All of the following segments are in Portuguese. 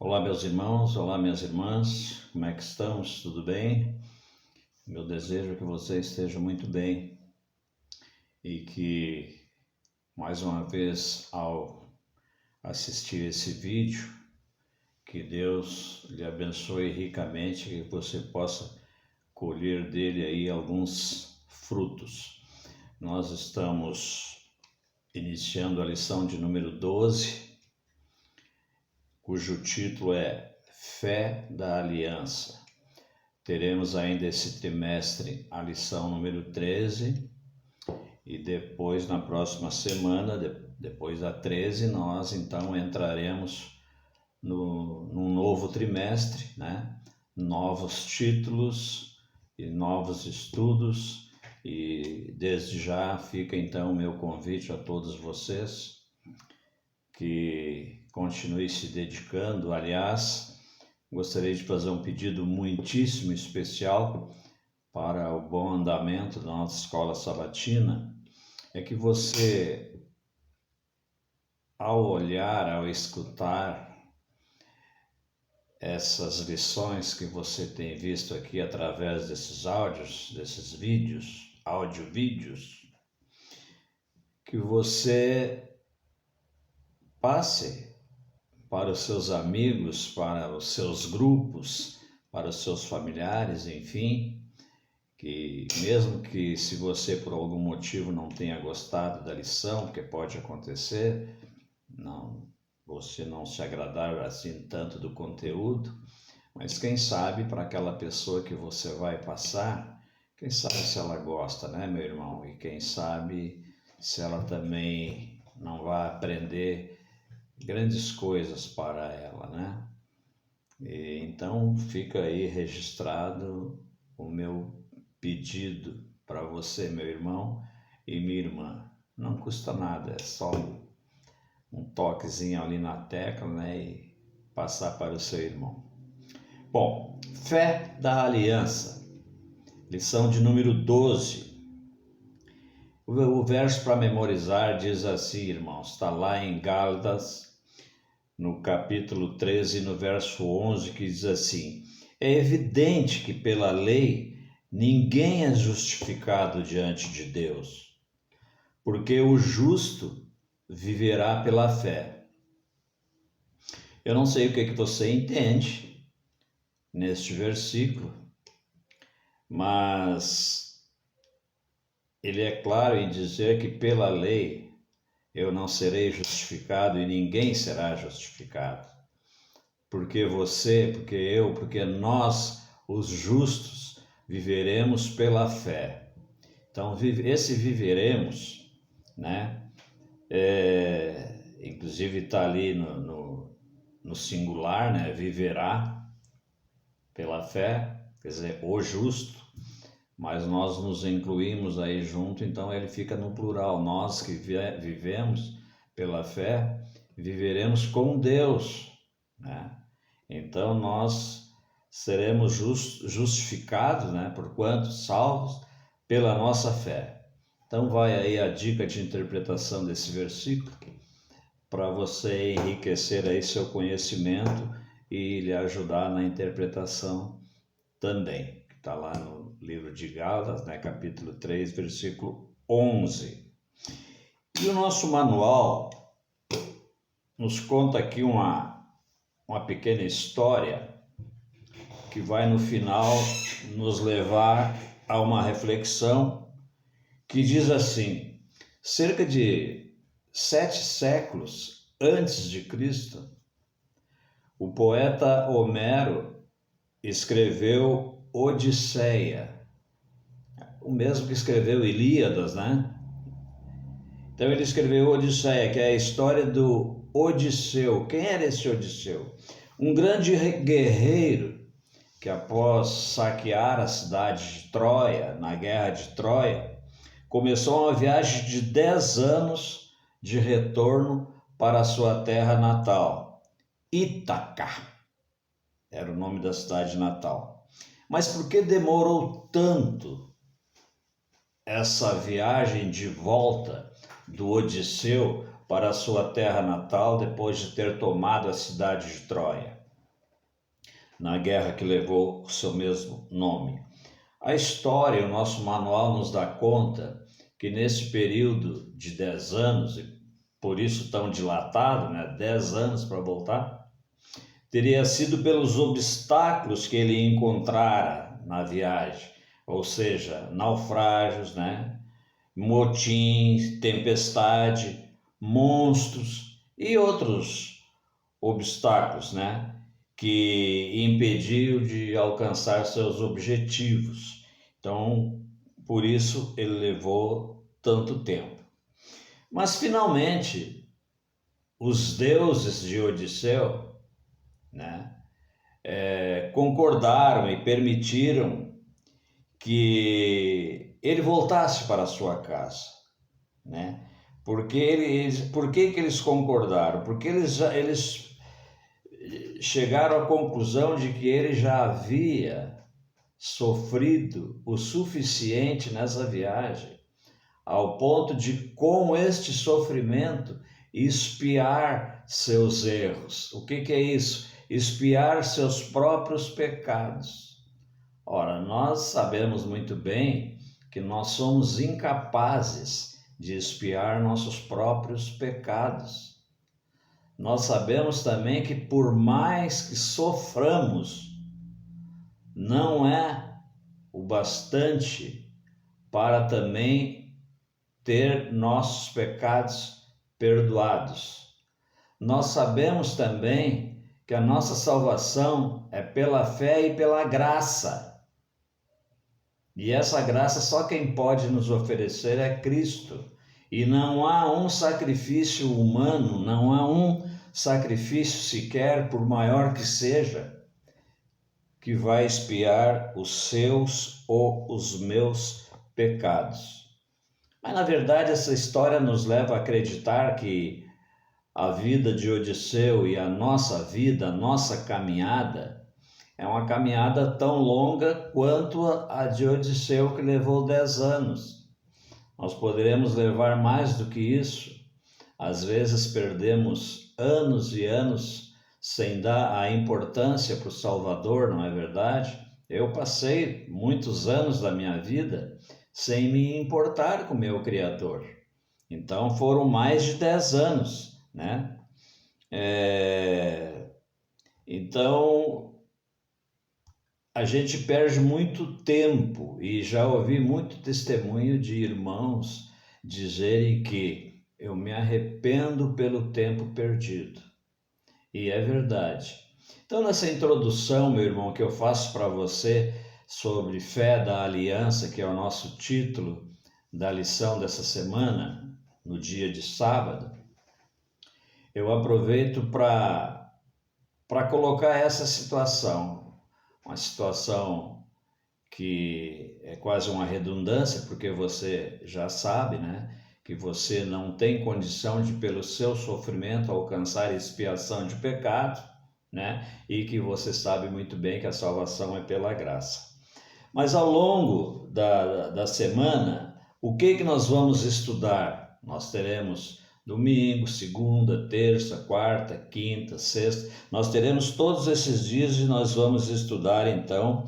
Olá, meus irmãos, olá, minhas irmãs, como é que estamos? Tudo bem? Meu desejo é que vocês estejam muito bem e que, mais uma vez, ao assistir esse vídeo, que Deus lhe abençoe ricamente, que você possa colher dele aí alguns frutos. Nós estamos iniciando a lição de número 12, cujo título é Fé da Aliança. Teremos ainda esse trimestre a lição número 13 e depois, na próxima semana, depois da 13, nós então entraremos num novo trimestre, né? Novos títulos e novos estudos, e desde já fica então o meu convite a todos vocês que continuem se dedicando. Aliás, gostaria de fazer um pedido muitíssimo especial para o bom andamento da nossa escola sabatina, é que você, ao olhar, ao escutar essas lições que você tem visto aqui através desses áudios, desses vídeos, áudio-vídeos, que você passe para os seus amigos, para os seus grupos, para os seus familiares, enfim, que mesmo que se você por algum motivo não tenha gostado da lição, porque pode acontecer, você não se agradar assim tanto do conteúdo, mas quem sabe para aquela pessoa que você vai passar, quem sabe se ela gosta, né, meu irmão? E quem sabe se ela também não vai aprender grandes coisas para ela, né? E então fica aí registrado o meu pedido para você, meu irmão e minha irmã. Não custa nada, é só um toquezinho ali na tecla, né, e passar para o seu irmão. Bom, Fé da Aliança, lição de número 12. O verso para memorizar diz assim, irmãos, está lá em Gálatas, no capítulo 13, no verso 11, que diz assim: é evidente que pela lei ninguém é justificado diante de Deus, porque o justo viverá pela fé. Eu não sei o que você entende neste versículo, mas ele é claro em dizer que pela lei eu não serei justificado e ninguém será justificado. Porque você, porque eu, porque nós, os justos, viveremos pela fé. Então, esse viveremos, né? Inclusive está ali no singular, né? Viverá pela fé, quer dizer, o justo, mas nós nos incluímos aí junto, então ele fica no plural. Nós que vivemos pela fé, viveremos com Deus, né? Então nós seremos justificados, né, porquanto salvos pela nossa fé. Então vai aí a dica de interpretação desse versículo para você enriquecer aí seu conhecimento e lhe ajudar na interpretação também. Está lá no livro de Gálatas, né, capítulo 3, versículo 11. E o nosso manual nos conta aqui uma pequena história que vai no final nos levar a uma reflexão que diz assim: cerca de 7 séculos antes de Cristo, o poeta Homero escreveu Odisseia, o mesmo que escreveu Ilíadas, né? Então ele escreveu Odisseia, que é a história do Odisseu. Quem era esse Odisseu? Um grande guerreiro que, após saquear a cidade de Troia, na guerra de Troia, começou uma viagem de 10 anos de retorno para a sua terra natal, Ítaca, era o nome da cidade natal. Mas por que demorou tanto essa viagem de volta do Odisseu para a sua terra natal depois de ter tomado a cidade de Troia? na guerra que levou o seu mesmo nome. A história, o nosso manual nos dá conta que nesse período de 10 anos, e por isso tão dilatado, 10 anos para voltar, teria sido pelos obstáculos que ele encontrara na viagem, ou seja, naufrágios, motins, tempestade, monstros e outros obstáculos, que impediu de alcançar seus objetivos. Então, por isso ele levou tanto tempo. Mas finalmente, os deuses de Odisseu, concordaram e permitiram que ele voltasse para a sua casa, Por que eles concordaram? Porque eles chegaram à conclusão de que ele já havia sofrido o suficiente nessa viagem, ao ponto de, com este sofrimento, expiar seus erros. O que é isso? Expiar seus próprios pecados. Ora, nós sabemos muito bem que nós somos incapazes de expiar nossos próprios pecados. Nós sabemos também que por mais que soframos, não é o bastante para também ter nossos pecados perdoados. Nós sabemos também que a nossa salvação é pela fé e pela graça. E essa graça só quem pode nos oferecer é Cristo. E não há um sacrifício humano, não há um sacrifício sequer, por maior que seja, que vai expiar os seus ou os meus pecados. Mas, na verdade, essa história nos leva a acreditar que a vida de Odisseu e a nossa vida, a nossa caminhada, é uma caminhada tão longa quanto a de Odisseu, que levou 10 anos. Nós poderemos levar mais do que isso. Às vezes perdemos anos e anos sem dar a importância para o Salvador, não é verdade? Eu passei muitos anos da minha vida sem me importar com o meu Criador. Então foram mais de 10 anos, Então a gente perde muito tempo, e já ouvi muito testemunho de irmãos dizerem que eu me arrependo pelo tempo perdido. E é verdade. Então, nessa introdução, meu irmão, que eu faço para você sobre fé da aliança, que é o nosso título da lição dessa semana, no dia de sábado, eu aproveito para colocar essa situação, uma situação que é quase uma redundância, porque você já sabe, que você não tem condição de, pelo seu sofrimento, alcançar expiação de pecado, e que você sabe muito bem que a salvação é pela graça. Mas ao longo da semana, o que nós vamos estudar? Nós teremos domingo, segunda, terça, quarta, quinta, sexta. Nós teremos todos esses dias e nós vamos estudar, então,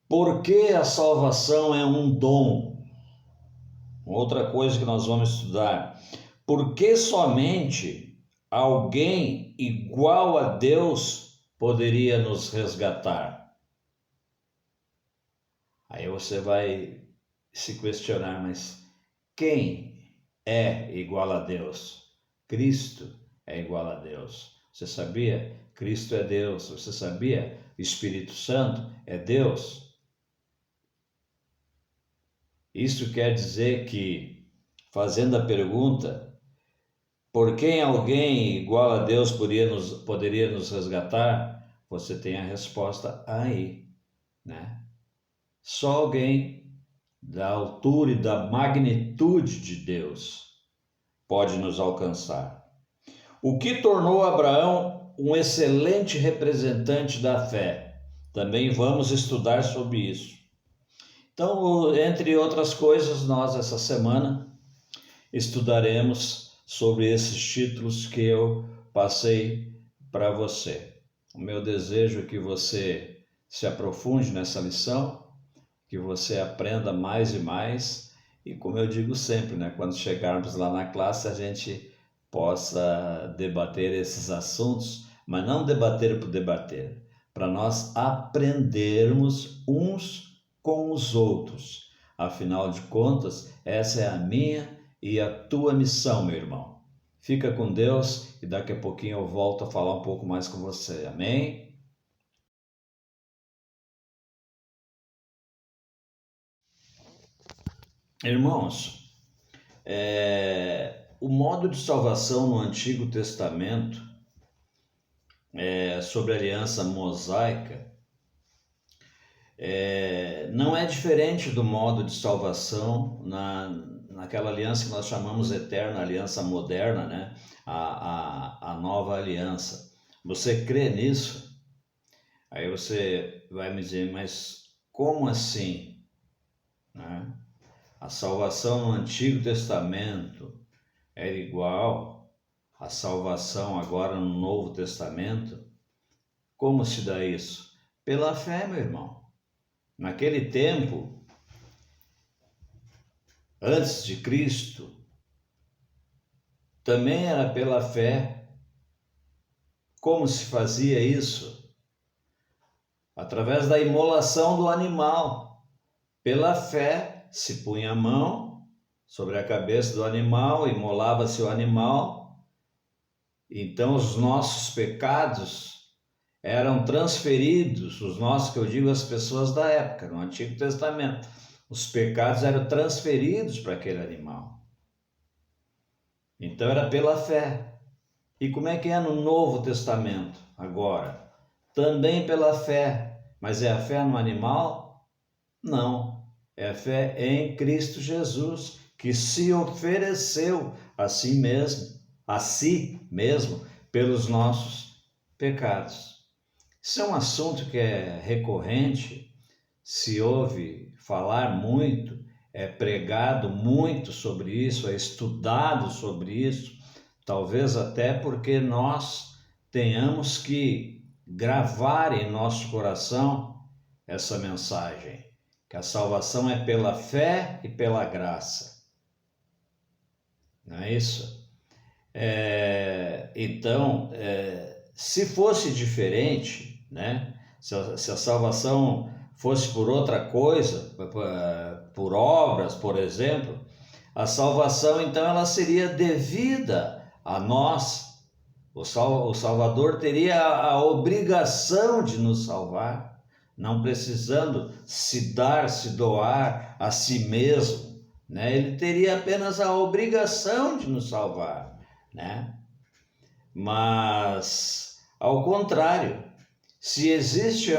por que a salvação é um dom. Outra coisa que nós vamos estudar: por que somente alguém igual a Deus poderia nos resgatar? Aí você vai se questionar, mas quem é igual a Deus? Cristo é igual a Deus. Você sabia? Cristo é Deus. Você sabia? O Espírito Santo é Deus. Isso quer dizer que, fazendo a pergunta, por quem alguém igual a Deus poderia nos resgatar, você tem a resposta aí, Só alguém da altura e da magnitude de Deus pode nos alcançar. O que tornou Abraão um excelente representante da fé? Também vamos estudar sobre isso. Então, entre outras coisas, nós essa semana estudaremos sobre esses títulos que eu passei para você. O meu desejo é que você se aprofunde nessa lição, que você aprenda mais e mais, e como eu digo sempre, né, quando chegarmos lá na classe, a gente possa debater esses assuntos, mas não debater por debater, para nós aprendermos uns com os outros. Afinal de contas, essa é a minha e a tua missão, meu irmão. Fica com Deus e daqui a pouquinho eu volto a falar um pouco mais com você. Amém? Irmãos, o modo de salvação no Antigo Testamento, sobre a aliança mosaica, não é diferente do modo de salvação naquela aliança que nós chamamos eterna, aliança moderna, né? A nova aliança. Você crê nisso? Aí você vai me dizer, mas como assim? Né? A salvação no Antigo Testamento era igual à salvação agora no Novo Testamento? Como se dá isso? Pela fé, meu irmão. Naquele tempo, antes de Cristo, também era pela fé. Como se fazia isso? Através da imolação do animal. Pela fé, se punha a mão sobre a cabeça do animal, imolava-se o animal. Então os nossos pecados eram transferidos, os nossos, que eu digo, as pessoas da época, no Antigo Testamento, os pecados eram transferidos para aquele animal. Então era pela fé. E como é que é no Novo Testamento agora? Também pela fé. Mas é a fé no animal? Não. É a fé em Cristo Jesus, que se ofereceu a si mesmo, pelos nossos pecados. Isso é um assunto que é recorrente, se ouve falar muito, é pregado muito sobre isso, é estudado sobre isso, talvez até porque nós tenhamos que gravar em nosso coração essa mensagem, que a salvação é pela fé e pela graça. Não é isso? Então, se fosse diferente, né? Se a salvação fosse por outra coisa, por obras, por exemplo, a salvação então ela seria devida a nós. O Salvador teria a obrigação de nos salvar, não precisando se dar, se doar a si mesmo, né? Ele teria apenas a obrigação de nos salvar, né? Mas, ao contrário, se existe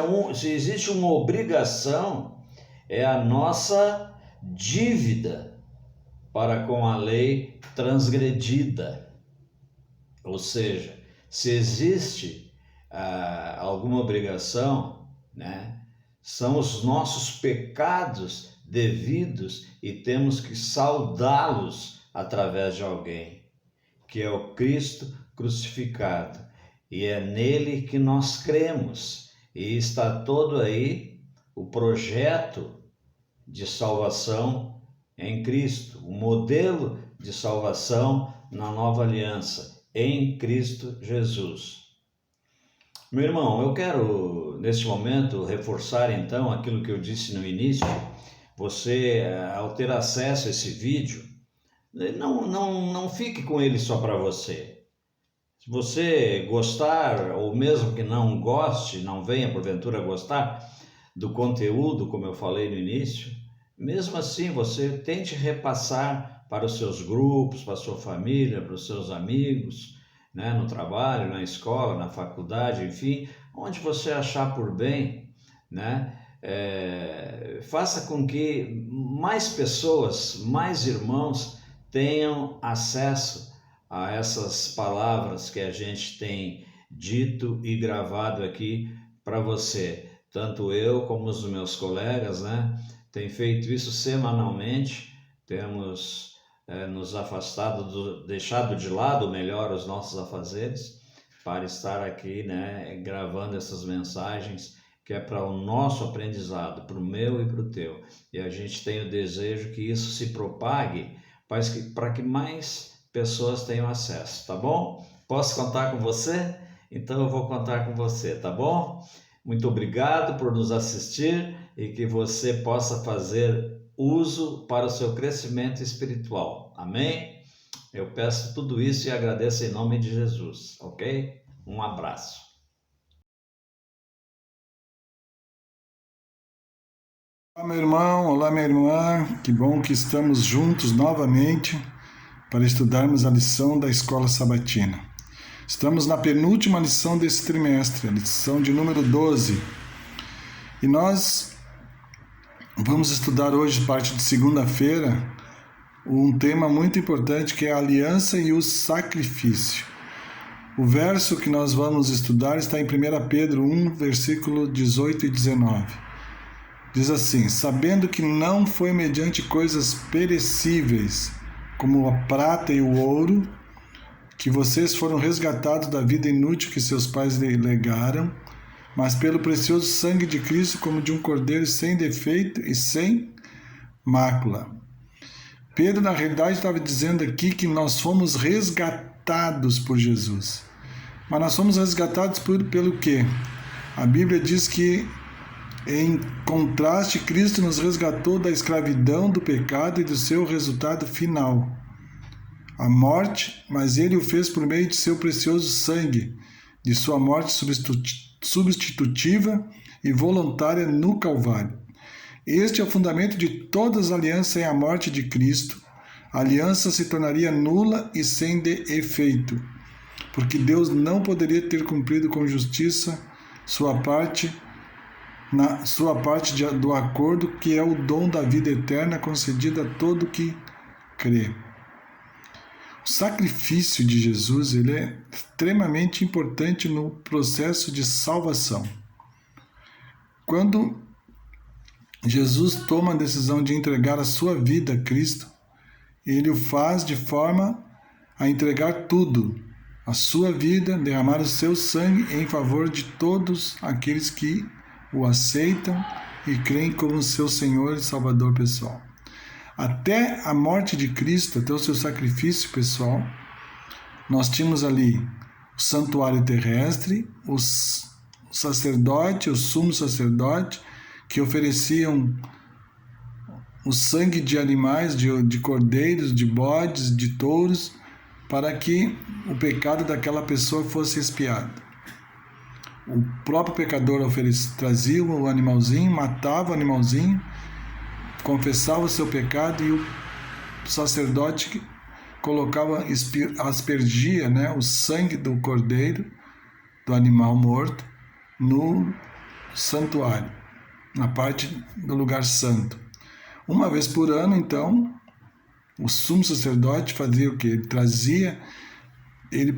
uma obrigação, é a nossa dívida para com a lei transgredida. Ou seja, se existe alguma obrigação, né, são os nossos pecados devidos e temos que saldá-los através de alguém, que é o Cristo crucificado. E é nele que nós cremos. E está todo aí o projeto de salvação em Cristo, o modelo de salvação na nova aliança, em Cristo Jesus. Meu irmão, eu quero, neste momento, reforçar então aquilo que eu disse no início. Você, ao ter acesso a esse vídeo, não fique com ele só para você. Se você gostar, ou mesmo que não goste, não venha porventura gostar do conteúdo, como eu falei no início, mesmo assim você tente repassar para os seus grupos, para a sua família, para os seus amigos, né, no trabalho, na escola, na faculdade, enfim, onde você achar por bem, né? Faça com que mais pessoas, mais irmãos tenham acesso a essas palavras que a gente tem dito e gravado aqui para você. Tanto eu como os meus colegas, né, tem feito isso semanalmente, temos nos afastado, deixado de lado, melhor, os nossos afazeres, para estar aqui, né, gravando essas mensagens, que é para o nosso aprendizado, para o meu e para o teu. E a gente tem o desejo que isso se propague para que mais pessoas tenham acesso, tá bom? Posso contar com você? Então eu vou contar com você, tá bom? Muito obrigado por nos assistir e que você possa fazer uso para o seu crescimento espiritual. Amém? Eu peço tudo isso e agradeço em nome de Jesus, ok? Um abraço. Olá, meu irmão, olá, minha irmã, que bom que estamos juntos novamente para estudarmos a lição da Escola Sabatina. Estamos na penúltima lição desse trimestre, a lição de número 12. E nós vamos estudar hoje, parte de segunda-feira, um tema muito importante que é a aliança e o sacrifício. O verso que nós vamos estudar está em 1 Pedro 1, versículo 18 e 19. Diz assim: sabendo que não foi mediante coisas perecíveis, como a prata e o ouro, que vocês foram resgatados da vida inútil que seus pais lhe legaram, mas pelo precioso sangue de Cristo, como de um cordeiro sem defeito e sem mácula. Pedro, na realidade, estava dizendo aqui que nós fomos resgatados por Jesus. Mas nós fomos resgatados pelo quê? A Bíblia diz que, em contraste, Cristo nos resgatou da escravidão, do pecado e do seu resultado final, a morte, mas ele o fez por meio de seu precioso sangue, de sua morte substitutiva e voluntária no Calvário. Este é o fundamento de todas as alianças sem a morte de Cristo. A aliança se tornaria nula e sem efeito, porque Deus não poderia ter cumprido com justiça sua parte do acordo, que é o dom da vida eterna concedida a todo que crê. O sacrifício de Jesus ele é extremamente importante no processo de salvação. Quando Jesus toma a decisão de entregar a sua vida a Cristo, ele o faz de forma a entregar tudo, a sua vida, derramar o seu sangue em favor de todos aqueles que o aceitam e creem como seu Senhor e Salvador pessoal. Até a morte de Cristo, até o seu sacrifício pessoal, nós tínhamos ali o santuário terrestre, o sacerdote, o sumo sacerdote, que ofereciam o sangue de animais, de cordeiros, de bodes, de touros, para que o pecado daquela pessoa fosse expiado. O próprio pecador trazia o animalzinho, matava o animalzinho, confessava o seu pecado e o sacerdote aspergia, né, o sangue do cordeiro, do animal morto, no santuário, na parte do lugar santo. Uma vez por ano, então, o sumo sacerdote fazia o quê? Ele trazia, ele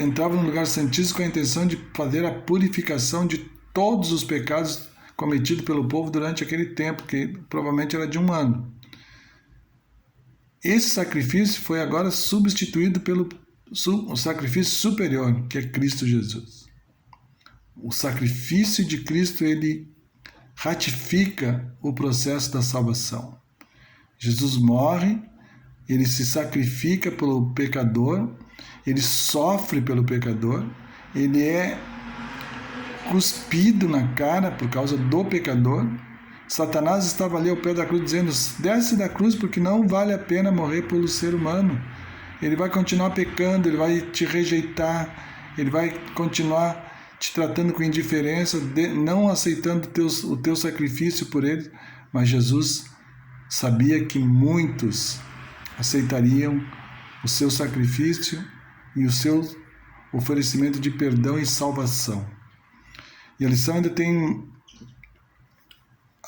entrava no lugar santíssimo com a intenção de fazer a purificação de todos os pecados cometido pelo povo durante aquele tempo, que provavelmente era de um ano. Esse sacrifício foi agora substituído pelo sacrifício superior, que é Cristo Jesus. O sacrifício de Cristo, ele ratifica o processo da salvação. Jesus morre, ele se sacrifica pelo pecador, ele sofre pelo pecador, ele é cuspido na cara por causa do pecador. Satanás estava ali ao pé da cruz dizendo: desce da cruz porque não vale a pena morrer pelo ser humano. Ele vai continuar pecando, ele vai te rejeitar, ele vai continuar te tratando com indiferença, não aceitando o teu sacrifício por ele. Mas Jesus sabia que muitos aceitariam o seu sacrifício e o seu oferecimento de perdão e salvação. E a lição ainda tem,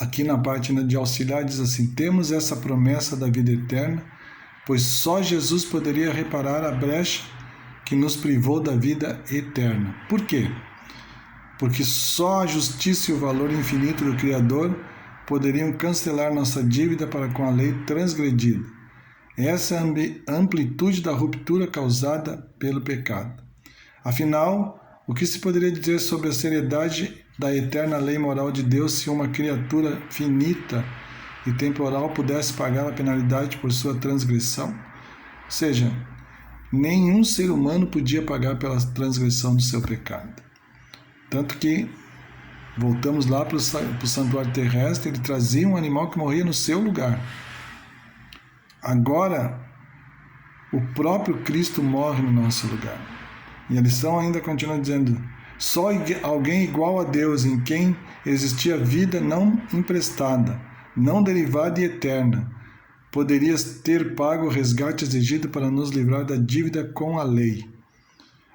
aqui na parte de auxiliar, diz assim: temos essa promessa da vida eterna, pois só Jesus poderia reparar a brecha que nos privou da vida eterna. Por quê? Porque só a justiça e o valor infinito do Criador poderiam cancelar nossa dívida para com a lei transgredida. Essa é a amplitude da ruptura causada pelo pecado. Afinal, o que se poderia dizer sobre a seriedade da eterna lei moral de Deus se uma criatura finita e temporal pudesse pagar a penalidade por sua transgressão? Ou seja, nenhum ser humano podia pagar pela transgressão do seu pecado. Tanto que, voltamos lá para o santuário terrestre, ele trazia um animal que morria no seu lugar. Agora, o próprio Cristo morre no nosso lugar. E a lição ainda continua dizendo: só alguém igual a Deus, em quem existia vida não emprestada, não derivada e eterna, poderia ter pago o resgate exigido para nos livrar da dívida com a lei.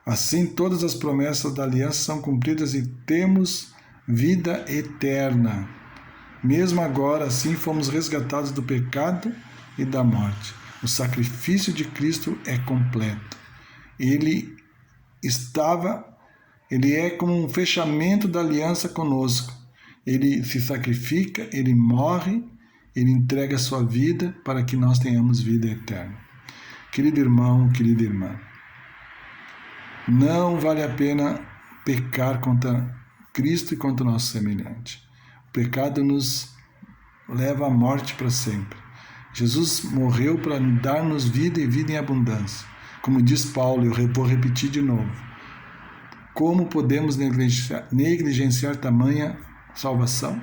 Assim, todas as promessas da aliança são cumpridas e temos vida eterna. Mesmo agora, assim, fomos resgatados do pecado e da morte. O sacrifício de Cristo é completo. Ele é como um fechamento da aliança conosco. Ele se sacrifica, ele morre, ele entrega a sua vida para que nós tenhamos vida eterna. Querido irmão, querida irmã, não vale a pena pecar contra Cristo e contra o nosso semelhante. O pecado nos leva à morte para sempre. Jesus morreu para dar-nos vida e vida em abundância. Como diz Paulo, eu vou repetir de novo. Como podemos negligenciar tamanha salvação?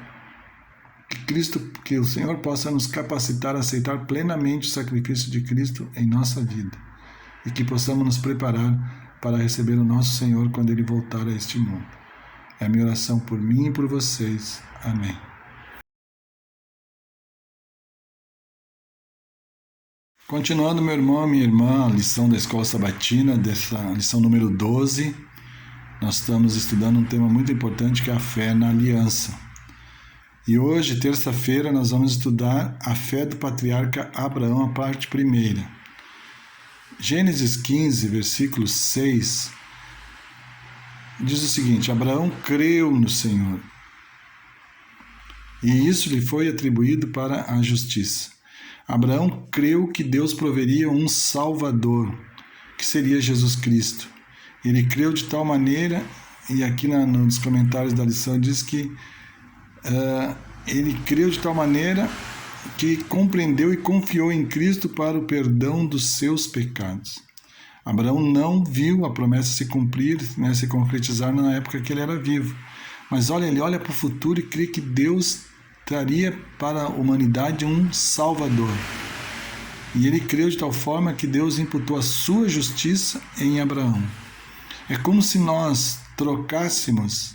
Que o Senhor possa nos capacitar a aceitar plenamente o sacrifício de Cristo em nossa vida e que possamos nos preparar para receber o nosso Senhor quando Ele voltar a este mundo. É a minha oração por mim e por vocês. Amém. Continuando, meu irmão e minha irmã, a lição da Escola Sabatina, dessa lição número 12, nós estamos estudando um tema muito importante que é a fé na aliança. E hoje, terça-feira, nós vamos estudar a fé do patriarca Abraão, a parte primeira. Gênesis 15, versículo 6, diz o seguinte: Abraão creu no Senhor, e isso lhe foi atribuído para a justiça. Abraão creu que Deus proveria um Salvador, que seria Jesus Cristo. Ele creu de tal maneira, e aqui nos comentários da lição diz que ele creu de tal maneira que compreendeu e confiou em Cristo para o perdão dos seus pecados. Abraão não viu a promessa se cumprir, se concretizar na época que ele era vivo. Mas ele olha para o futuro e crê que Deus traria para a humanidade um Salvador. E ele creu de tal forma que Deus imputou a sua justiça em Abraão. É como se nós trocássemos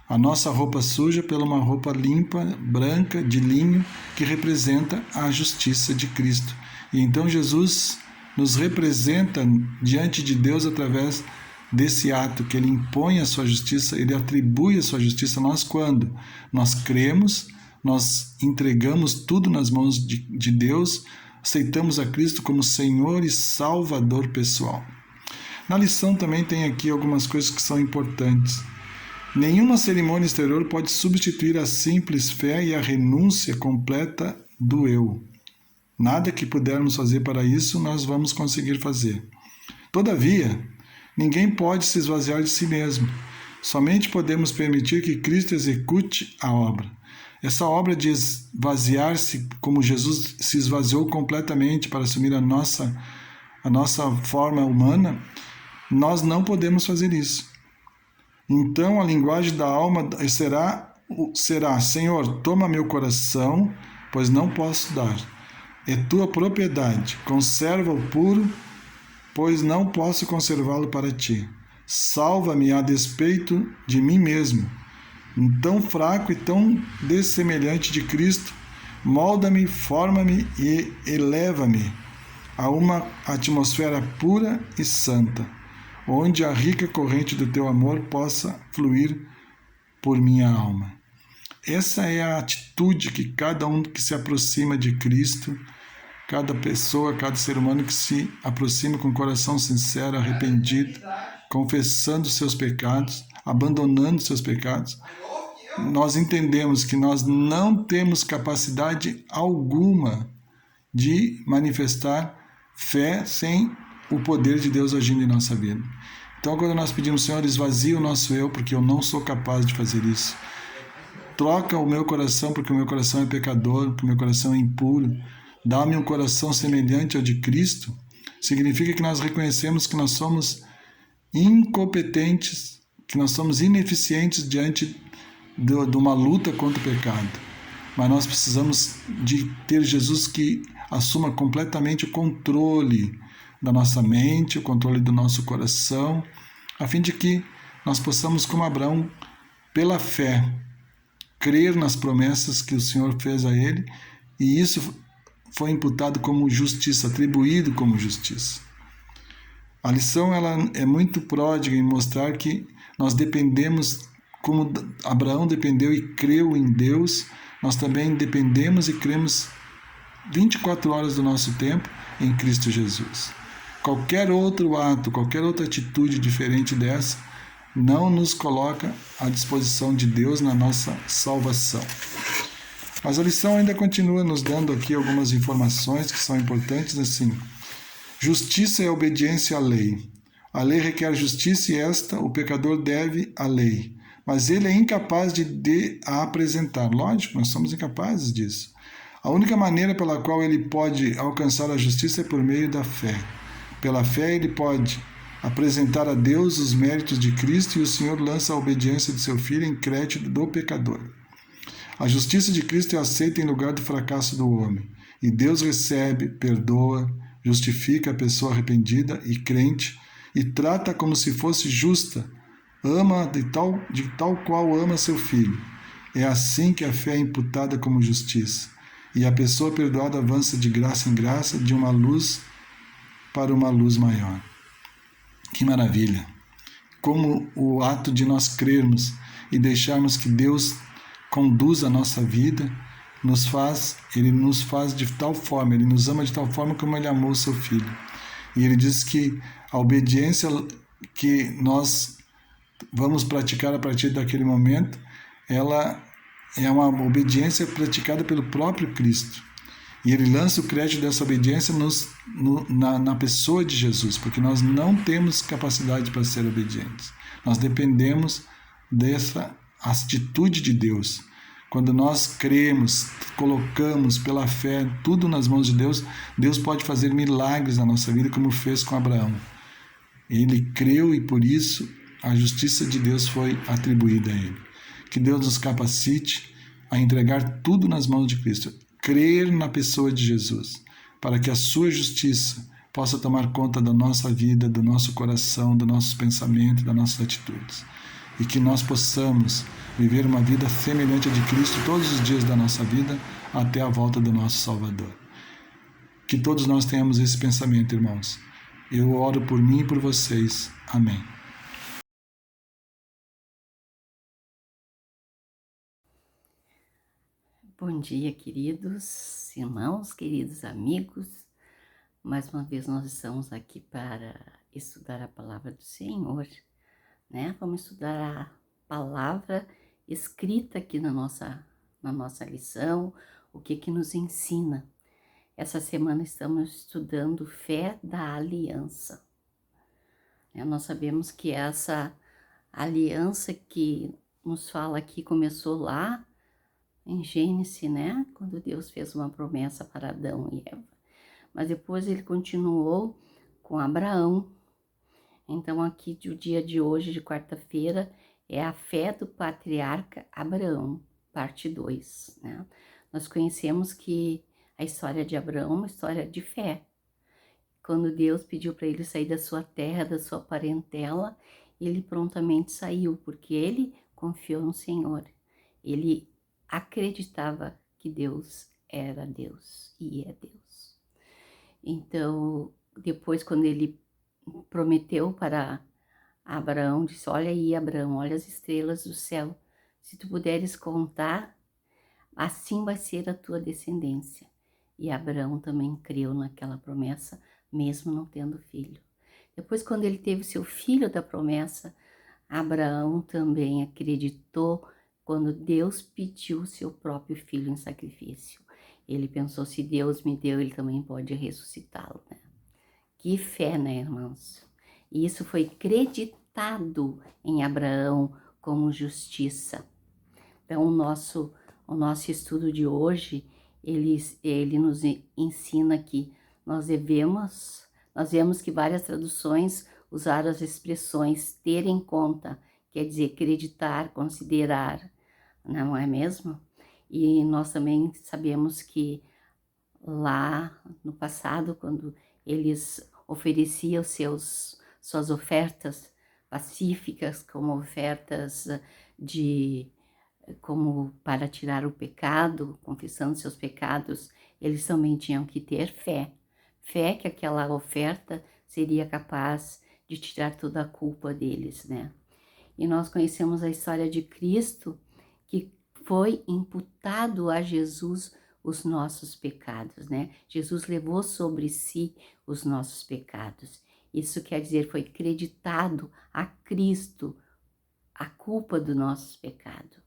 a nossa roupa suja pela uma roupa limpa, branca, de linho, que representa a justiça de Cristo. E então Jesus nos representa diante de Deus através desse ato, que ele impõe a sua justiça, ele atribui a sua justiça a nós quando nós cremos, nós entregamos tudo nas mãos de Deus, aceitamos a Cristo como Senhor e Salvador pessoal. Na lição também tem aqui algumas coisas que são importantes. Nenhuma cerimônia exterior pode substituir a simples fé e a renúncia completa do eu. Nada que pudermos fazer para isso nós vamos conseguir fazer. Todavia, ninguém pode se esvaziar de si mesmo. Somente podemos permitir que Cristo execute a obra. Essa obra de esvaziar-se, como Jesus se esvaziou completamente para assumir a nossa forma humana, nós não podemos fazer isso. Então a linguagem da alma será: Senhor, toma meu coração, pois não posso dar. É tua propriedade, conserva-o puro, pois não posso conservá-lo para ti. Salva-me a despeito de mim mesmo, tão fraco e tão dessemelhante de Cristo. Molda-me, forma-me e eleva-me a uma atmosfera pura e santa, onde a rica corrente do teu amor possa fluir por minha alma. Essa é a atitude que cada um que se aproxima de Cristo, cada pessoa, cada ser humano que se aproxima com o coração sincero, arrependido, confessando seus pecados, abandonando seus pecados, nós entendemos que nós não temos capacidade alguma de manifestar fé sem o poder de Deus agindo em nossa vida. Então, quando nós pedimos, Senhor, esvazia o nosso eu, porque eu não sou capaz de fazer isso. Troca o meu coração, porque o meu coração é pecador, porque o meu coração é impuro. Dá-me um coração semelhante ao de Cristo. Significa que nós reconhecemos que nós somos incompetentes, que nós somos ineficientes diante de uma luta contra o pecado. Mas nós precisamos de ter Jesus que assuma completamente o controle da nossa mente, o controle do nosso coração, a fim de que nós possamos, como Abraão, pela fé, crer nas promessas que o Senhor fez a ele, e isso foi imputado como justiça, atribuído como justiça. A lição ela é muito pródiga em mostrar que nós dependemos, como Abraão dependeu e creu em Deus, nós também dependemos e cremos 24 horas do nosso tempo em Cristo Jesus. Qualquer outro ato, qualquer outra atitude diferente dessa, não nos coloca à disposição de Deus na nossa salvação. Mas a lição ainda continua nos dando aqui algumas informações que são importantes, assim. Justiça é obediência à lei. A lei requer justiça e esta o pecador deve à lei. Mas ele é incapaz de a apresentar. Lógico, nós somos incapazes disso. A única maneira pela qual ele pode alcançar a justiça é por meio da fé. Pela fé ele pode apresentar a Deus os méritos de Cristo e o Senhor lança a obediência de seu Filho em crédito do pecador. A justiça de Cristo é aceita em lugar do fracasso do homem. E Deus recebe, perdoa, justifica a pessoa arrependida e crente e trata como se fosse justa, ama de tal qual ama seu filho. É assim que a fé é imputada como justiça. E a pessoa perdoada avança de graça em graça, de uma luz para uma luz maior. Que maravilha! Como o ato de nós crermos e deixarmos que Deus conduza a nossa vida, Ele nos faz de tal forma, Ele nos ama de tal forma como Ele amou o seu Filho. E Ele diz que a obediência que nós vamos praticar a partir daquele momento, ela é uma obediência praticada pelo próprio Cristo. E Ele lança o crédito dessa obediência na pessoa de Jesus, porque nós não temos capacidade para ser obedientes. Nós dependemos dessa atitude de Deus. Quando nós cremos, colocamos pela fé tudo nas mãos de Deus, Deus pode fazer milagres na nossa vida, como fez com Abraão. Ele creu e por isso a justiça de Deus foi atribuída a ele. Que Deus nos capacite a entregar tudo nas mãos de Cristo, crer na pessoa de Jesus, para que a sua justiça possa tomar conta da nossa vida, do nosso coração, dos nossos pensamentos, das nossas atitudes. E que nós possamos viver uma vida semelhante à de Cristo todos os dias da nossa vida, até a volta do nosso Salvador. Que todos nós tenhamos esse pensamento, irmãos. Eu oro por mim e por vocês. Amém. Bom dia, queridos irmãos, queridos amigos. Mais uma vez nós estamos aqui para estudar a palavra do Senhor, né? Vamos estudar a palavra escrita aqui na nossa lição, o que nos ensina. Essa semana estamos estudando fé da aliança. Nós sabemos que essa aliança que nos fala aqui começou lá em Gênesis, né? Quando Deus fez uma promessa para Adão e Eva. Mas depois ele continuou com Abraão. Então aqui o dia de hoje, de quarta-feira, é a fé do patriarca Abraão, parte 2, né? Nós conhecemos que a história de Abraão é uma história de fé. Quando Deus pediu para ele sair da sua terra, da sua parentela, ele prontamente saiu, porque ele confiou no Senhor. Ele acreditava que Deus era Deus e é Deus. Então, depois quando ele prometeu para Abraão, disse: olha aí, Abraão, olha as estrelas do céu, se tu puderes contar, assim vai ser a tua descendência. E Abraão também creu naquela promessa, mesmo não tendo filho. Depois, quando ele teve seu filho da promessa, Abraão também acreditou quando Deus pediu seu próprio filho em sacrifício. Ele pensou: se Deus me deu, ele também pode ressuscitá-lo, né? Que fé, né, irmãos? e isso foi creditado em Abraão como justiça. Então, o nosso estudo de hoje, ele nos ensina que nós vemos que várias traduções usaram as expressões ter em conta, quer dizer, acreditar, considerar, não é mesmo? E nós também sabemos que lá no passado, quando eles ofereciam suas ofertas pacíficas, como ofertas como para tirar o pecado, confessando seus pecados, eles também tinham que ter fé. Fé que aquela oferta seria capaz de tirar toda a culpa deles, né? E nós conhecemos a história de Cristo, que foi imputado a Jesus os nossos pecados, né? Jesus levou sobre si os nossos pecados. Isso quer dizer, foi creditado a Cristo a culpa do nosso pecado.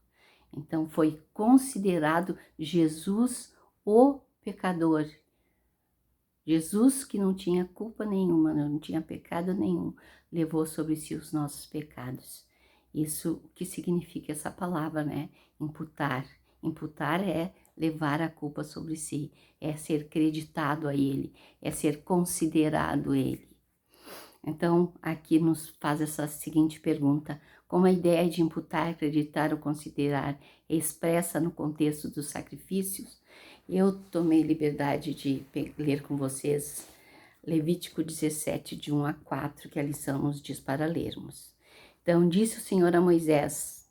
Então, foi considerado Jesus o pecador. Jesus, que não tinha culpa nenhuma, não tinha pecado nenhum, levou sobre si os nossos pecados. Isso que significa essa palavra, né? Imputar. Imputar é levar a culpa sobre si, é ser creditado a ele, é ser considerado ele. Então, aqui nos faz essa seguinte pergunta: como a ideia de imputar, acreditar ou considerar é expressa no contexto dos sacrifícios, eu tomei liberdade de ler com vocês Levítico 17, de 1 a 4, que a lição nos diz para lermos. Então, disse o Senhor a Moisés: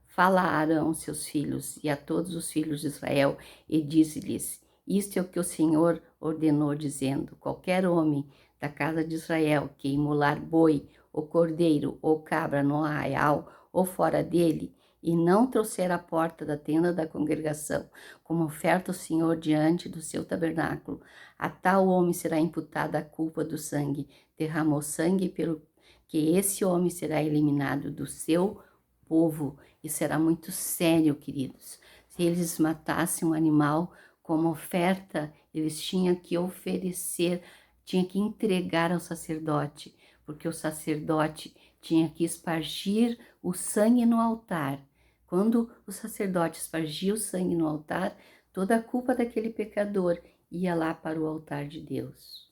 fala a Arão, seus filhos, e a todos os filhos de Israel, e dize-lhes: isto é o que o Senhor ordenou, dizendo: qualquer homem da casa de Israel que imolar boi, ou cordeiro, ou cabra no arraial, ou fora dele, e não trouxer à porta da tenda da congregação, como oferta ao Senhor diante do seu tabernáculo, a tal homem será imputada a culpa do sangue. Derramou sangue, pelo que esse homem será eliminado do seu povo. Isso era muito sério, queridos. Se eles matassem um animal como oferta, eles tinham que oferecer, tinha que entregar ao sacerdote, porque o sacerdote tinha que espargir o sangue no altar. Quando o sacerdote espargia o sangue no altar, toda a culpa daquele pecador ia lá para o altar de Deus.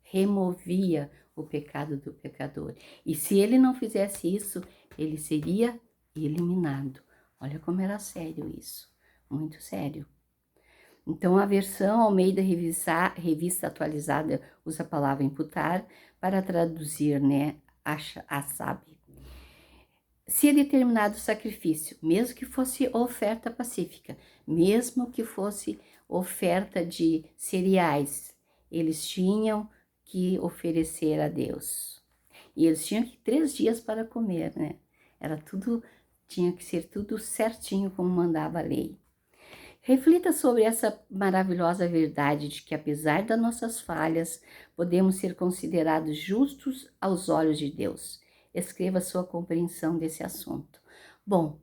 Removia o pecado do pecador. E se ele não fizesse isso, ele seria eliminado. Olha como era sério isso, muito sério. Então, a versão Almeida Revista Atualizada usa a palavra imputar para traduzir, né, a sabe. Se é determinado sacrifício, mesmo que fosse oferta pacífica, mesmo que fosse oferta de cereais, eles tinham que oferecer a Deus. E eles tinham 3 dias para comer, né? Tinha que ser tudo certinho como mandava a lei. Reflita sobre essa maravilhosa verdade de que, apesar das nossas falhas, podemos ser considerados justos aos olhos de Deus. Escreva sua compreensão desse assunto. Bom,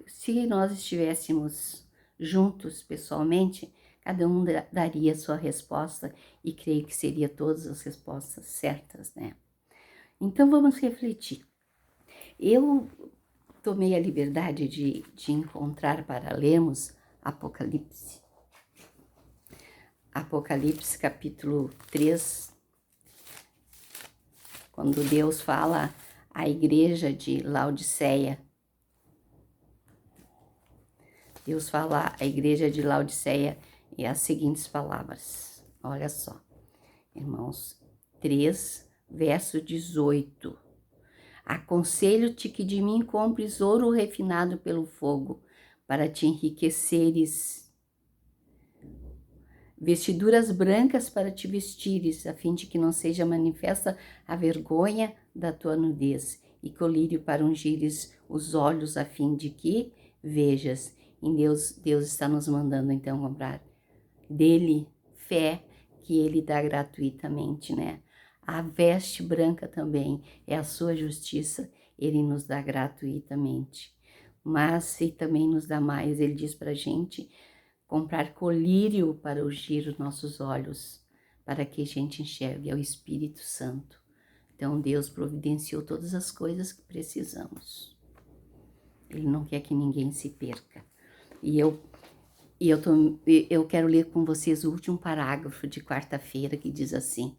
se nós estivéssemos juntos pessoalmente, cada um daria sua resposta e creio que seria todas as respostas certas, né? Então vamos refletir. Eu tomei a liberdade de encontrar para lermos Apocalipse. Apocalipse capítulo 3, quando Deus fala à igreja de Laodiceia. Deus fala à igreja de Laodiceia e as seguintes palavras. Olha só, irmãos, 3, verso 18. Aconselho-te que de mim compres ouro refinado pelo fogo, para te enriqueceres, vestiduras brancas para te vestires, a fim de que não seja manifesta a vergonha da tua nudez, e colírio para ungires os olhos, a fim de que vejas. Em Deus está nos mandando então comprar dele fé, que ele dá gratuitamente, né? A veste branca também é a sua justiça, ele nos dá gratuitamente. Mas se também nos dá mais, ele diz para a gente comprar colírio para ungir os nossos olhos, para que a gente enxergue, é o Espírito Santo. Então Deus providenciou todas as coisas que precisamos. Ele não quer que ninguém se perca. E eu quero ler com vocês o último parágrafo de quarta-feira, que diz assim: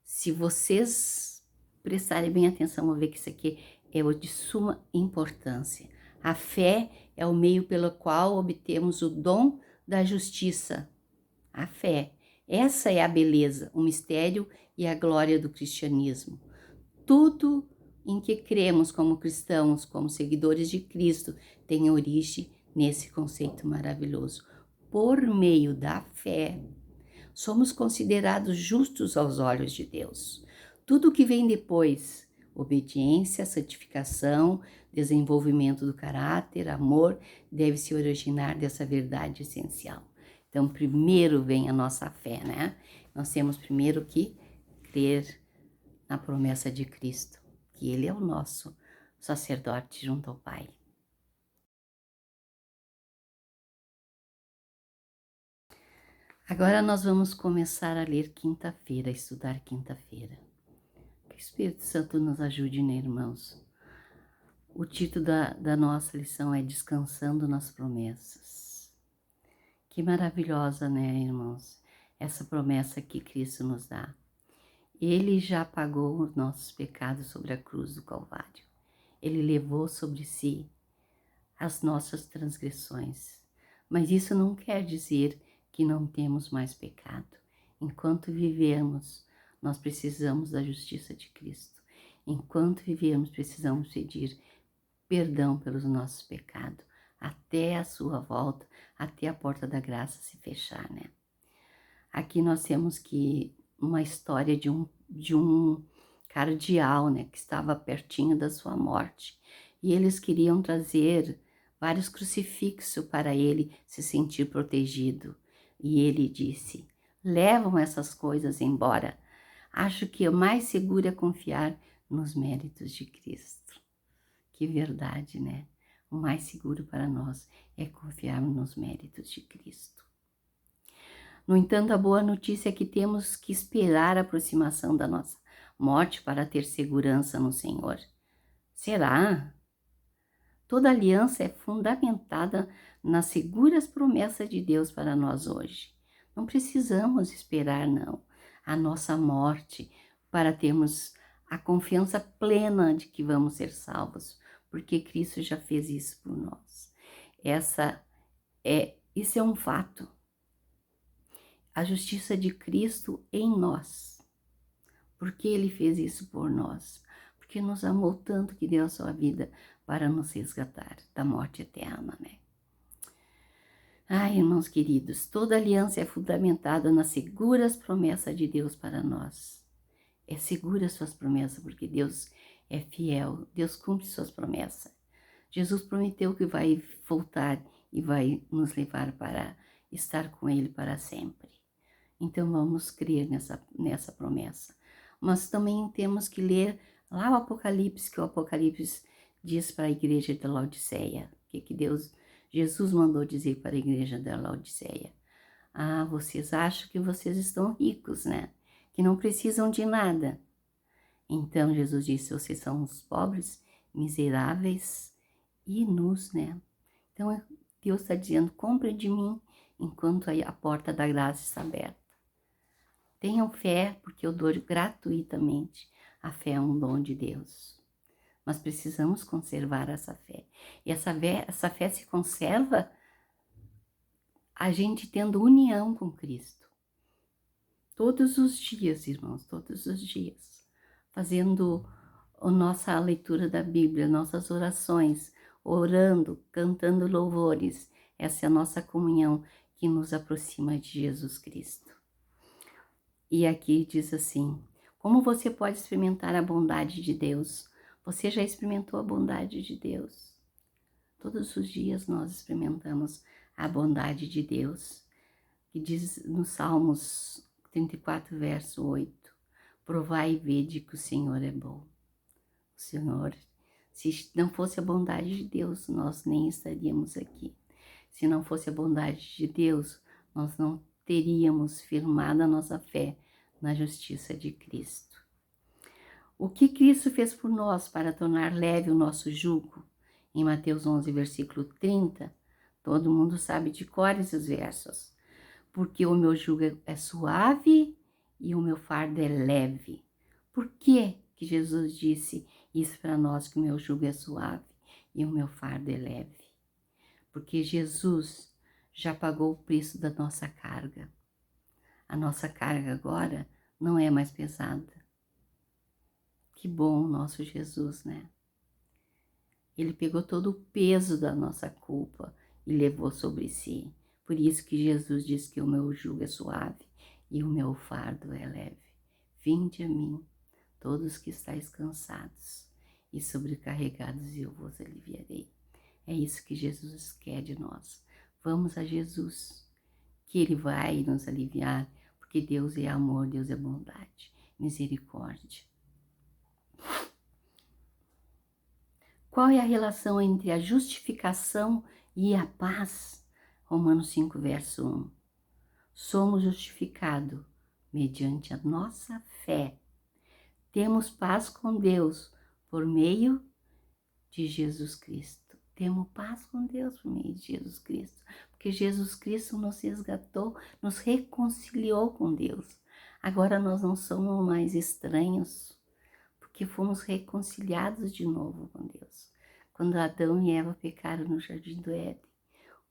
se vocês prestarem bem atenção, vão ver que isso aqui é de suma importância. A fé é o meio pelo qual obtemos o dom da justiça. A fé. Essa é a beleza, o mistério e a glória do cristianismo. Tudo em que cremos como cristãos, como seguidores de Cristo, tem origem nesse conceito maravilhoso. Por meio da fé, somos considerados justos aos olhos de Deus. Tudo que vem depois, obediência, santificação, desenvolvimento do caráter, amor, deve se originar dessa verdade essencial. Então, primeiro vem a nossa fé, né? Nós temos primeiro que crer na promessa de Cristo, que Ele é o nosso sacerdote junto ao Pai. Agora nós vamos começar a ler quinta-feira, a estudar quinta-feira. Que o Espírito Santo nos ajude, né, irmãos? O título da nossa lição é Descansando nas Promessas. Que maravilhosa, né, irmãos? Essa promessa que Cristo nos dá. Ele já pagou os nossos pecados sobre a cruz do Calvário. Ele levou sobre si as nossas transgressões. Mas isso não quer dizer que não temos mais pecado. Enquanto vivermos, nós precisamos da justiça de Cristo. Enquanto vivermos, precisamos pedir perdão pelos nossos pecados, até a sua volta, até a porta da graça se fechar, né? Aqui nós temos uma história de um cardeal, né, que estava pertinho da sua morte. E eles queriam trazer vários crucifixos para ele se sentir protegido. E ele disse: levam essas coisas embora. Acho que o mais seguro é confiar nos méritos de Cristo. Que verdade, né? O mais seguro para nós é confiarmos nos méritos de Cristo. No entanto, a boa notícia é que temos que esperar a aproximação da nossa morte para ter segurança no Senhor. Será? Toda aliança é fundamentada nas seguras promessas de Deus para nós hoje. Não precisamos esperar, não, a nossa morte para termos a confiança plena de que vamos ser salvos, porque Cristo já fez isso por nós. Isso é um fato. A justiça de Cristo em nós. Porque Ele fez isso por nós? Porque nos amou tanto que deu a sua vida para nos resgatar da morte eterna, né? Ai, irmãos queridos, toda aliança é fundamentada nas seguras promessas de Deus para nós. É segura suas promessas, porque Deus é fiel, Deus cumpre suas promessas. Jesus prometeu que vai voltar e vai nos levar para estar com Ele para sempre. Então vamos crer nessa promessa. Mas também temos que ler lá o Apocalipse, que o Apocalipse diz para a igreja da Laodiceia. O que Jesus mandou dizer para a igreja da Laodiceia? Ah, vocês acham que vocês estão ricos, né? Que não precisam de nada. Então Jesus disse: vocês são os pobres, miseráveis e nus, né? Então Deus está dizendo: compre de mim enquanto a porta da graça está aberta. Tenham fé, porque eu dou gratuitamente. A fé é um dom de Deus. Mas precisamos conservar essa fé. E essa fé se conserva a gente tendo união com Cristo. Todos os dias, irmãos, todos os dias. Fazendo a nossa leitura da Bíblia, nossas orações, orando, cantando louvores. Essa é a nossa comunhão que nos aproxima de Jesus Cristo. E aqui diz assim: como você pode experimentar a bondade de Deus? Você já experimentou a bondade de Deus? Todos os dias nós experimentamos a bondade de Deus, que diz no Salmos 34, verso 8, provai e vede que o Senhor é bom. O Senhor, se não fosse a bondade de Deus, nós nem estaríamos aqui. Se não fosse a bondade de Deus, nós não teríamos firmado a nossa fé na justiça de Cristo. O que Cristo fez por nós para tornar leve o nosso jugo? Em Mateus 11, versículo 30, todo mundo sabe de cor esses versos. Porque o meu jugo é suave e o meu fardo é leve. Por que Jesus disse isso para nós, que o meu jugo é suave e o meu fardo é leve? Porque Jesus já pagou o preço da nossa carga. A nossa carga agora não é mais pesada. Que bom o nosso Jesus, né? Ele pegou todo o peso da nossa culpa e levou sobre si. Por isso que Jesus diz que o meu jugo é suave e o meu fardo é leve. Vinde a mim, todos que estáis cansados e sobrecarregados, e eu vos aliviarei. É isso que Jesus quer de nós. Vamos a Jesus, que Ele vai nos aliviar, porque Deus é amor, Deus é bondade, misericórdia. Qual é a relação entre a justificação e a paz? Romanos 5, verso 1. Somos justificados mediante a nossa fé. Temos paz com Deus por meio de Jesus Cristo. Temos paz com Deus por meio de Jesus Cristo. Porque Jesus Cristo nos resgatou, nos reconciliou com Deus. Agora nós não somos mais estranhos, porque fomos reconciliados de novo com Deus. Quando Adão e Eva pecaram no jardim do Éden,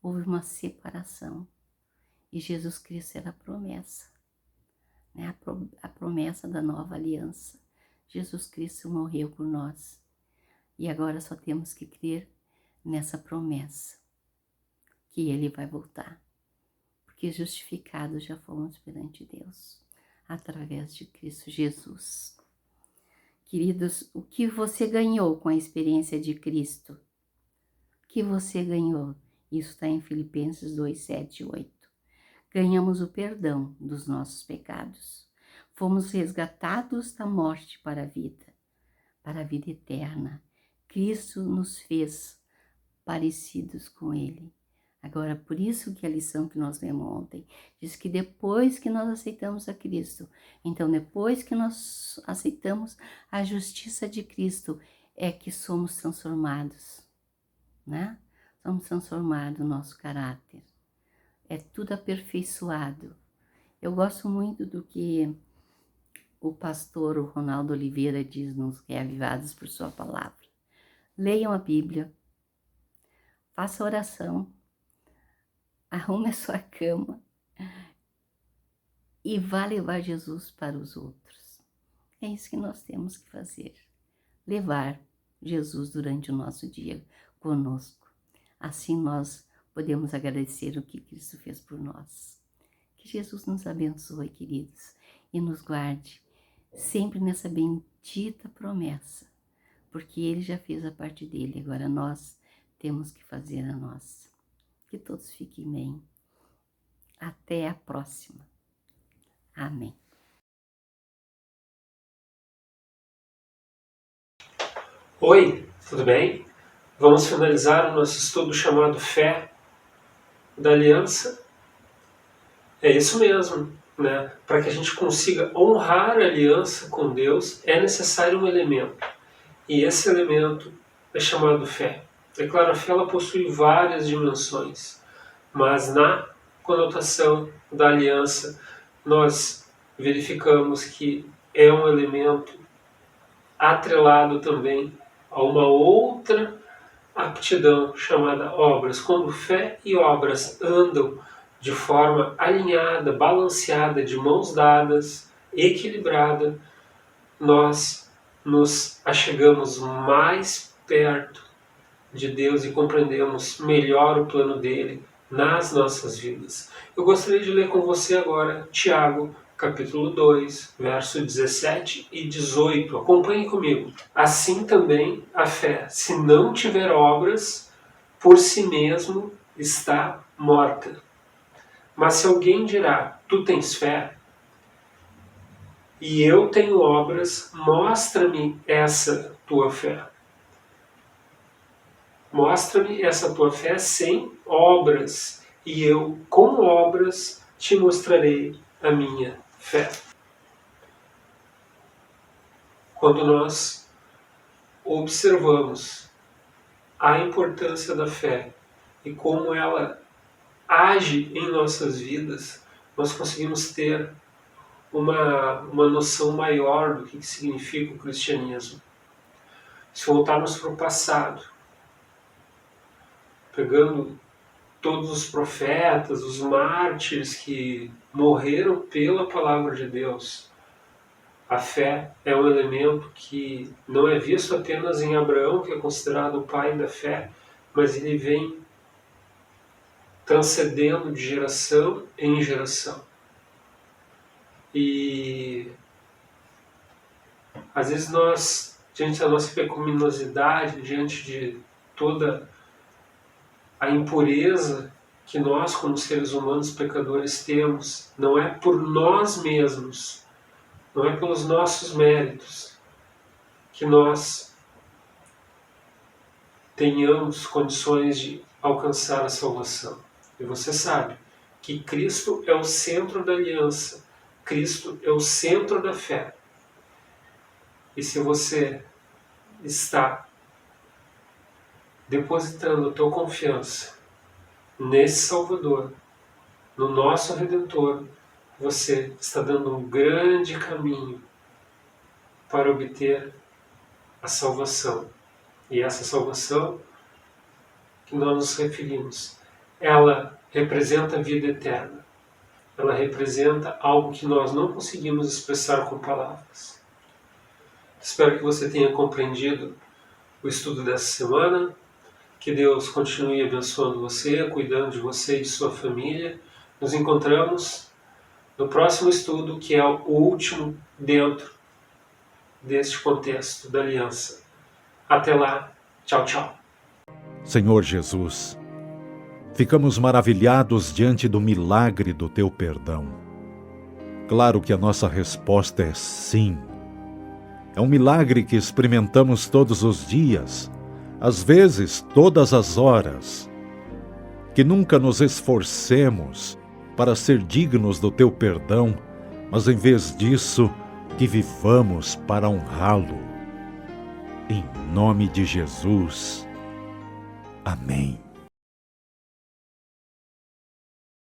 houve uma separação. E Jesus Cristo era a promessa, né? A promessa da nova aliança. Jesus Cristo morreu por nós. E agora só temos que crer nessa promessa, que Ele vai voltar. Porque justificados já fomos perante Deus, através de Cristo Jesus. Queridos, o que você ganhou com a experiência de Cristo? O que você ganhou? Isso está em Filipenses 2, 7 e 8. Ganhamos o perdão dos nossos pecados. Fomos resgatados da morte para a vida eterna. Cristo nos fez parecidos com Ele. Agora, por isso que a lição que nós lemos ontem diz que depois que nós aceitamos a Cristo, então depois que nós aceitamos a justiça de Cristo, é que somos transformados, né? Somos transformados no nosso caráter. É tudo aperfeiçoado. Eu gosto muito do que o pastor Ronaldo Oliveira diz nos Reavivados por Sua Palavra. Leiam a Bíblia, faça oração, arrume a sua cama e vá levar Jesus para os outros. É isso que nós temos que fazer. Levar Jesus durante o nosso dia conosco. Assim nós podemos agradecer o que Cristo fez por nós. Que Jesus nos abençoe, queridos, e nos guarde sempre nessa bendita promessa, porque Ele já fez a parte dele, agora nós temos que fazer a nossa. Que todos fiquem bem. Até a próxima. Amém. Oi, tudo bem? Vamos finalizar o nosso estudo chamado Fé da Aliança. É isso mesmo, né? Para que a gente consiga honrar a aliança com Deus, é necessário um elemento. E esse elemento é chamado fé. É claro, a fé ela possui várias dimensões, mas na conotação da aliança, nós verificamos que é um elemento atrelado também a uma outra aptidão chamada obras. Quando fé e obras andam de forma alinhada, balanceada, de mãos dadas, equilibrada, nós nos achegamos mais perto de Deus e compreendemos melhor o plano dele nas nossas vidas. Eu gostaria de ler com você agora Tiago, capítulo 2, verso 17 e 18. Acompanhe comigo. Assim também a fé, se não tiver obras, por si mesmo está morta. Mas se alguém dirá, tu tens fé, e eu tenho obras, mostra-me essa tua fé. Mostra-me essa tua fé sem obras, e eu, com obras, te mostrarei a minha fé. quando nós observamos a importância da fé e como ela age em nossas vidas, nós conseguimos ter uma noção maior do que significa o cristianismo. Se voltarmos para o passado, pegando todos os profetas, os mártires que morreram pela palavra de Deus, a fé é um elemento que não é visto apenas em Abraão, que é considerado o pai da fé, mas ele vem transcendendo de geração em geração. E às vezes nós, diante da nossa pecaminosidade, diante de toda a impureza que nós, como seres humanos pecadores, temos, não é por nós mesmos, não é pelos nossos méritos que nós tenhamos condições de alcançar a salvação. E você sabe que Cristo é o centro da aliança, Cristo é o centro da fé. E se você está depositando a tua confiança nesse Salvador, no nosso Redentor, você está dando um grande caminho para obter a salvação. E essa salvação que nós nos referimos, ela representa a vida eterna. Ela representa algo que nós não conseguimos expressar com palavras. Espero que você tenha compreendido o estudo dessa semana. Que Deus continue abençoando você, cuidando de você e de sua família. Nos encontramos no próximo estudo, que é o último dentro deste contexto da aliança. Até lá. Tchau, tchau. Senhor Jesus, ficamos maravilhados diante do milagre do Teu perdão. Claro que a nossa resposta é sim. É um milagre que experimentamos todos os dias, às vezes todas as horas. Que nunca nos esforcemos para ser dignos do Teu perdão, mas em vez disso, que vivamos para honrá-lo. Em nome de Jesus. Amém.